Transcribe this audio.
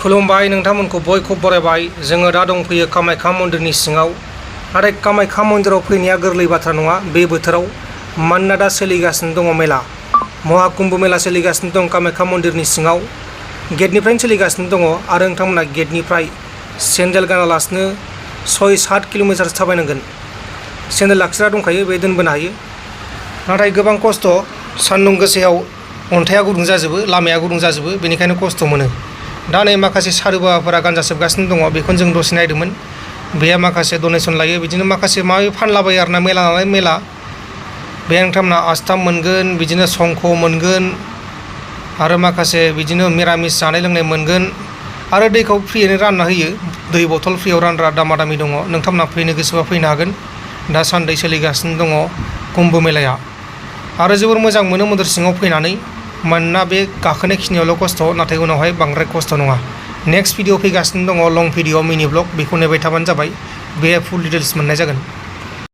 खुलुमबाय नोंथांमोनखौ बयखौबो बरायबाय। जोङो दा दंफैयो कामाख्या मन्दिरनि सिङाव। नाथाय कामाख्या मन्दिराव फैनाया गोरलै बाथ्रा नङा बे बोथोराव, मानोना दा सोलिगासिनो दङ मेला। महाकुम्भ मेला सोलिगासिनो दं कामाख्या मन्दिरनि सिङाव। गेटनिफ्रायनो सोलिगासिनो दङ आरो नोंथांमोना गेटनिफ्राय सेन्देल गानालासिनो 6-7 किल'मिटार थाबायनांगोन। सेन्देल लाखिग्रा दंखायो, बे दोनबोनो हायो। नाथाय गोबां खस्थ', सान्दुं गोसायाव अन्थाइआ गुदुं जाजोबो, लामाया गुदुं जाजोबो, बेनिखायनो खस्थ' मोनो। दा नै माखासे साधु बाबाफोरा गानजा सोबगासिनो दङ, बेखौनो जों दसे नायदोंमोन। बेहा माखासे डनेसन लायो, बिदिनो माखासे माबा फानलाबायो आरोना, मेला नालाय मेला। बे नोंथांमोना आस्थाम मोनगोन, बिदिनो संख मोनगोन आरो माखासे बिदिनो मिरामिस जानाय लोंनाय मोनगोन आरो दैखौ फ्रियैनो रानना होयो। दै बथल फ्रियाव रानग्रा दामा दामि दङ, नोंथांमोना फैनो गोसोबा फैनो हागोन। दासान्दि सोलिगासिनो दङ कुम्भ मेलाया आरो जोबोर मोजां मोनो मन्दिर सिङाव फैनानै, मानोना बे गाखोनाय खिनियावल' खस्थ', नाथाय उनावहाय बांद्राय खस्थ' नङा। नेक्स्ट भिडिअ फैगासिनो दङ, लं भिडिअ मिनि ब्लग, बेखौ नेबाय थाबानो जाबाय। बे फुल डिटेल्स मोननाय जागोन।